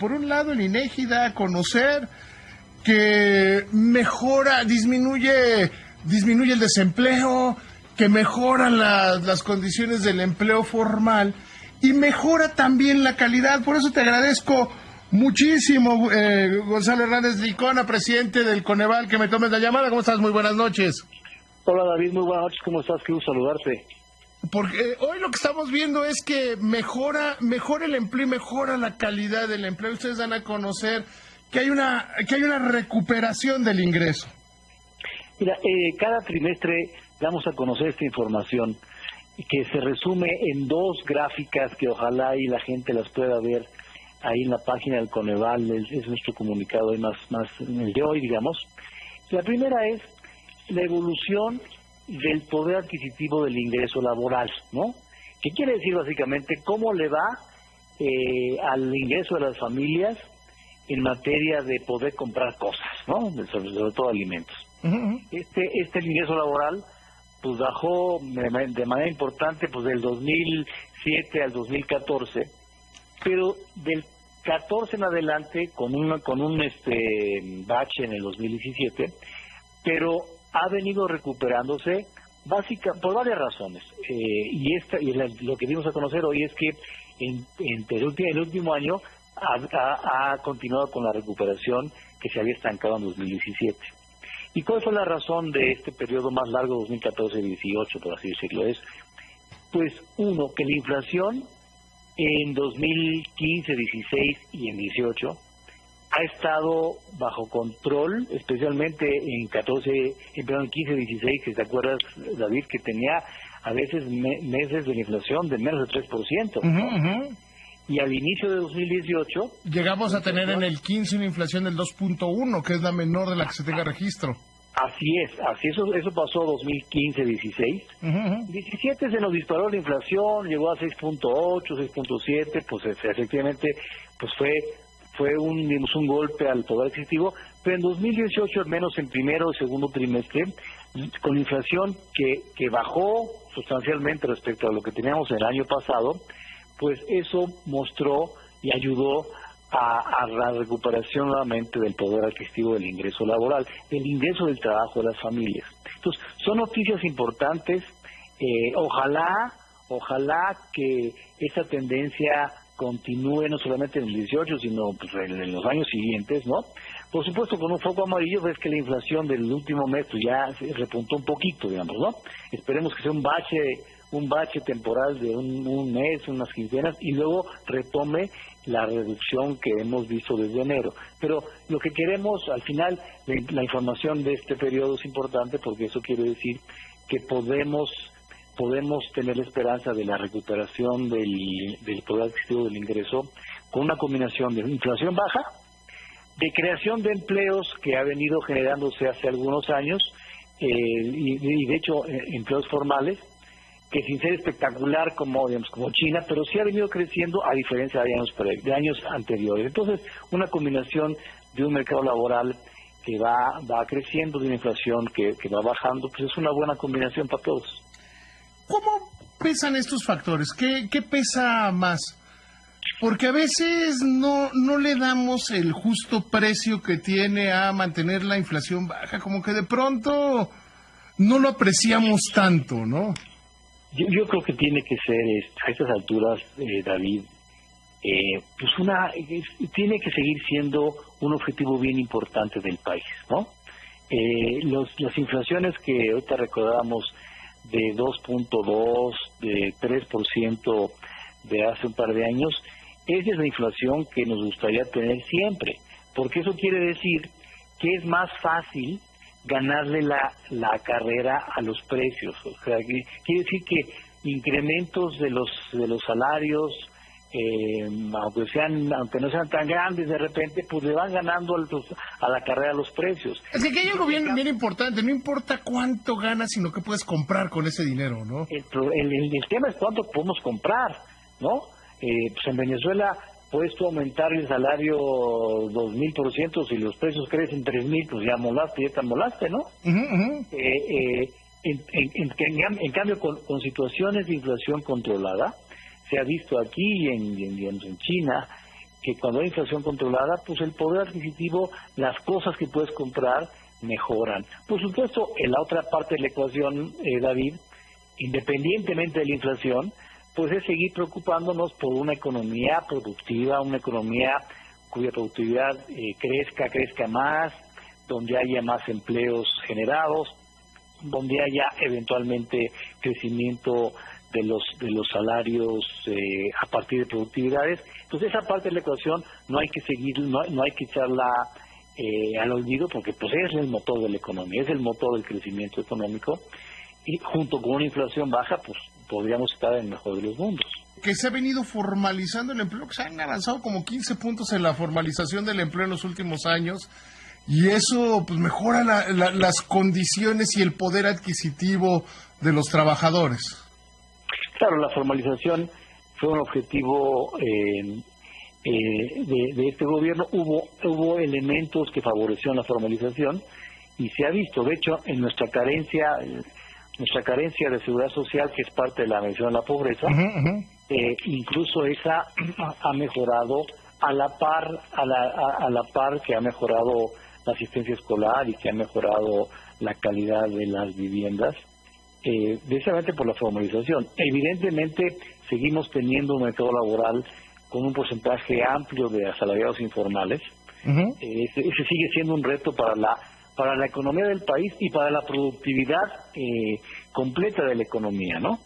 por un lado el INEGI da a conocer que disminuye el desempleo, que mejoran las condiciones del empleo formal y mejora también la calidad. Por eso te agradezco muchísimo, Gonzalo Hernández Licona, presidente del Coneval, que me tomes la llamada. ¿Cómo estás? Muy buenas noches. Hola David, muy buenas noches. ¿Cómo estás? Qué gusto saludarte. Porque hoy lo que estamos viendo es que mejora el empleo y mejora la calidad del empleo. Ustedes dan a conocer que hay una recuperación del ingreso. Mira, cada trimestre damos a conocer esta información que se resume en dos gráficas que ojalá y la gente las pueda ver ahí en la página del Coneval. Es nuestro comunicado hoy más el de hoy, digamos. La primera es la evolución del poder adquisitivo del ingreso laboral, ¿no? ¿Qué quiere decir básicamente cómo le va al ingreso de las familias en materia de poder comprar cosas, ¿no? Sobre todo alimentos. Uh-huh. Este ingreso laboral pues bajó de manera importante pues del 2007 al 2014, pero del 14 en adelante con un bache en el 2017, pero ha venido recuperándose por varias razones. Lo que dimos a conocer hoy es que el último año ha continuado con la recuperación que se había estancado en 2017. ¿Y cuál fue la razón de este periodo más largo, 2014-18, por así decirlo? Es, pues, uno, que la inflación en 2015, 16 y en 18 ha estado bajo control, especialmente en 15, 16, que te acuerdas, David, que tenía a veces meses de inflación de menos de 3%. Uh-huh, uh-huh. Y al inicio de 2018... llegamos a tener en el 15 una inflación del 2.1, que es la menor de la que se tenga registro. Así eso pasó 2015-16. Uh-huh. 17 se nos disparó la inflación, llegó a 6.8, 6.7, pues efectivamente pues fue un golpe al poder adquisitivo, pero en 2018, al menos en primero y segundo trimestre, con inflación que bajó sustancialmente respecto a lo que teníamos el año pasado, pues eso mostró y ayudó a la recuperación nuevamente del poder adquisitivo del ingreso laboral, del ingreso del trabajo de las familias. Entonces, son noticias importantes. Ojalá que esa tendencia continúe no solamente en el 18, sino pues, en los años siguientes, ¿no? Por supuesto, con un foco amarillo ves que la inflación del último mes pues, ya se repuntó un poquito, digamos, ¿no? Esperemos que sea un bache temporal de un mes, unas quincenas, y luego retome la reducción que hemos visto desde enero. Pero lo que queremos, al final, la información de este periodo es importante porque eso quiere decir que podemos tener la esperanza de la recuperación del poder adquisitivo del ingreso con una combinación de inflación baja, de creación de empleos que ha venido generándose hace algunos años, y de hecho empleos formales, que sin ser espectacular como China, pero sí ha venido creciendo a diferencia de años anteriores. Entonces, una combinación de un mercado laboral que va creciendo, de una inflación que va bajando, pues es una buena combinación para todos. ¿Cómo pesan estos factores? ¿Qué pesa más? Porque a veces no le damos el justo precio que tiene a mantener la inflación baja, como que de pronto no lo apreciamos tanto, ¿no? Yo creo que tiene que ser, a estas alturas, David, tiene que seguir siendo un objetivo bien importante del país, ¿no? Las inflaciones que ahorita recordábamos de 2.2, de 3% de hace un par de años, esa es la inflación que nos gustaría tener siempre, porque eso quiere decir que es más fácil ganarle la carrera a los precios. O sea, quiere decir que incrementos de los salarios, aunque no sean tan grandes de repente, pues le van ganando a la carrera a los precios. Es que hay algo bien importante, no importa cuánto ganas, sino que puedes comprar con ese dinero, ¿no? El tema es cuánto podemos comprar, ¿no? Pues en Venezuela puedes tú aumentar el salario 2,000%, si los precios crecen 3,000, pues ya te molaste, ¿no? Uh-huh, uh-huh. En cambio, con situaciones de inflación controlada, se ha visto aquí en China, que cuando hay inflación controlada, pues el poder adquisitivo, las cosas que puedes comprar mejoran. Por supuesto, en la otra parte de la ecuación, David, independientemente de la inflación, pues es seguir preocupándonos por una economía productiva, una economía cuya productividad crezca más, donde haya más empleos generados, donde haya eventualmente crecimiento de los salarios a partir de productividades. Entonces esa parte de la ecuación no hay que seguir, no hay que echarla al olvido, porque pues es el motor de la economía, es el motor del crecimiento económico, y junto con una inflación baja, pues podríamos estar en el mejor de los mundos. Que se ha venido formalizando el empleo, que se han avanzado como 15 puntos en la formalización del empleo en los últimos años, y eso pues mejora las condiciones y el poder adquisitivo de los trabajadores. Claro, la formalización fue un objetivo de este gobierno. Hubo elementos que favorecieron la formalización y se ha visto, de hecho, en nuestra carencia de seguridad social, que es parte de la medición de la pobreza, incluso esa ha mejorado a la par que ha mejorado la asistencia escolar y que ha mejorado la calidad de las viviendas, precisamente por la formalización. Evidentemente seguimos teniendo un mercado laboral con un porcentaje amplio de asalariados informales. Ese sigue siendo un reto para la economía del país y para la productividad completa de la economía, ¿no?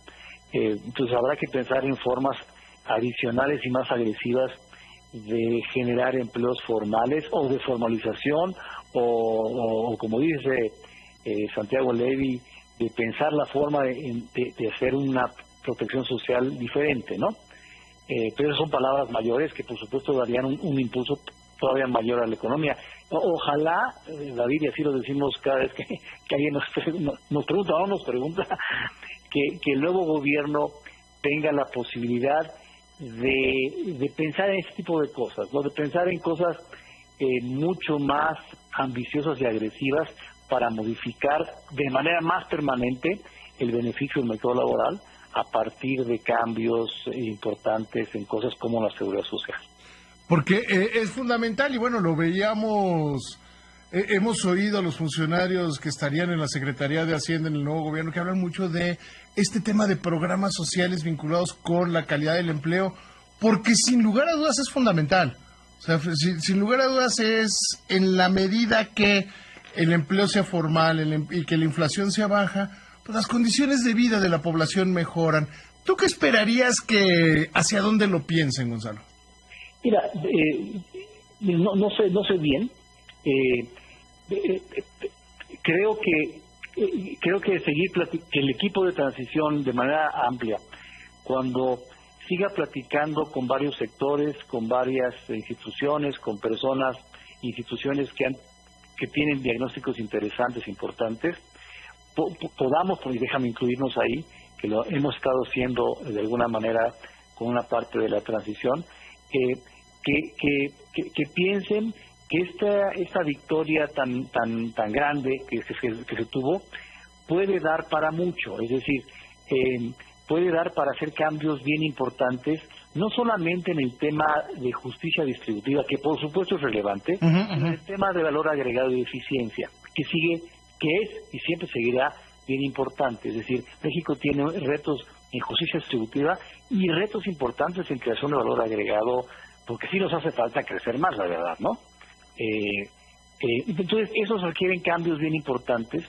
Entonces habrá que pensar en formas adicionales y más agresivas de generar empleos formales o de formalización o como dice Santiago Levy, de pensar la forma de hacer una protección social diferente, ¿no? Pero esas son palabras mayores que por supuesto darían un impulso todavía mayor a la economía. Ojalá, David, y así lo decimos cada vez que alguien nos pregunta, que el nuevo gobierno tenga la posibilidad de pensar en este tipo de cosas, ¿no? De pensar en cosas mucho más ambiciosas y agresivas para modificar de manera más permanente el beneficio del mercado laboral a partir de cambios importantes en cosas como la seguridad social. Porque es fundamental, y bueno, lo veíamos, hemos oído a los funcionarios que estarían en la Secretaría de Hacienda en el nuevo gobierno que hablan mucho de este tema de programas sociales vinculados con la calidad del empleo, porque sin lugar a dudas es fundamental. O sea, sin lugar a dudas es en la medida que el empleo sea formal y que la inflación sea baja, pues las condiciones de vida de la población mejoran. ¿Tú qué esperarías hacia dónde lo piensen, Gonzalo? Mira, no sé bien. Creo que que el equipo de transición de manera amplia, cuando siga platicando con varios sectores, con varias instituciones, con personas, instituciones que tienen diagnósticos interesantes, importantes, podamos, y déjame incluirnos ahí, que lo hemos estado haciendo de alguna manera con una parte de la transición, que piensen que esta victoria tan grande que se tuvo puede dar para mucho, es decir, puede dar para hacer cambios bien importantes, no solamente en el tema de justicia distributiva, que por supuesto es relevante, sino en el tema de valor agregado y eficiencia, que es y siempre seguirá bien importante. Es decir, México tiene retos en justicia distributiva y retos importantes en creación de valor agregado, porque sí nos hace falta crecer más, la verdad, ¿no? Entonces, esos requieren cambios bien importantes,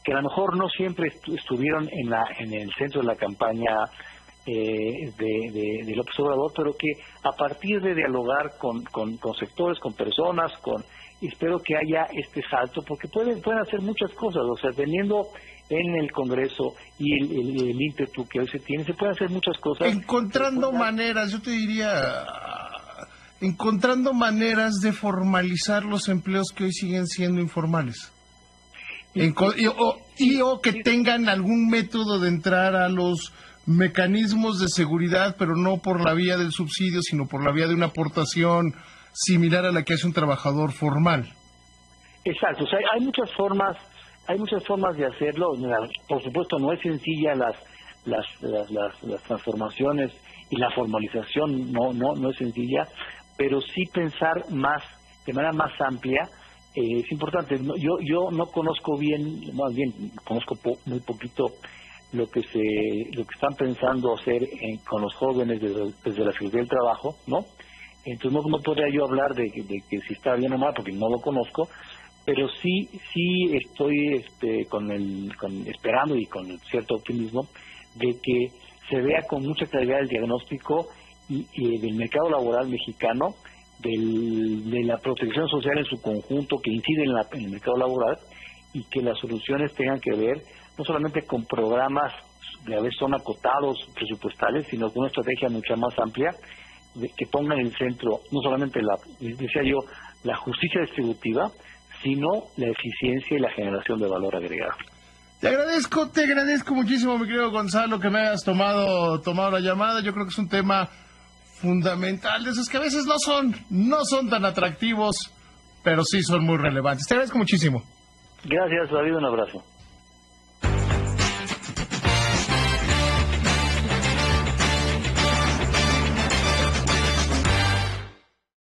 que a lo mejor no siempre estuvieron en el centro de la campaña de López Obrador, pero que a partir de dialogar con sectores, con personas, espero que haya este salto, porque pueden hacer muchas cosas, o sea, teniendo en el Congreso y el ímpetu que hoy se tiene, se pueden hacer muchas cosas. Encontrando maneras, yo te diría, encontrando maneras de formalizar los empleos que hoy siguen siendo informales. O que tengan algún método de entrar a los mecanismos de seguridad, pero no por la vía del subsidio, sino por la vía de una aportación similar a la que hace un trabajador formal. Exacto, o sea, hay muchas formas de hacerlo. Por supuesto, no es sencilla las transformaciones y la formalización no es sencilla, pero sí pensar más, de manera más amplia. Es importante. Yo no conozco bien, más bien conozco muy poquito lo que están pensando hacer con los jóvenes desde la Secretaría del Trabajo, ¿no? Entonces no podría yo hablar de que si está bien o mal, porque no lo conozco, pero sí estoy esperando y con cierto optimismo de que se vea con mucha claridad el diagnóstico y del mercado laboral mexicano, de la protección social en su conjunto que incide en el mercado laboral, y que las soluciones tengan que ver no solamente con programas que a veces son acotados presupuestales, sino con una estrategia mucho más amplia que ponga en el centro no solamente la justicia distributiva, sino la eficiencia y la generación de valor agregado. Te agradezco muchísimo, mi querido Gonzalo, que me hayas tomado la llamada. Yo creo que es un tema fundamental, de esos que a veces no son tan atractivos, pero sí son muy relevantes. Te agradezco muchísimo. Gracias, David, un abrazo.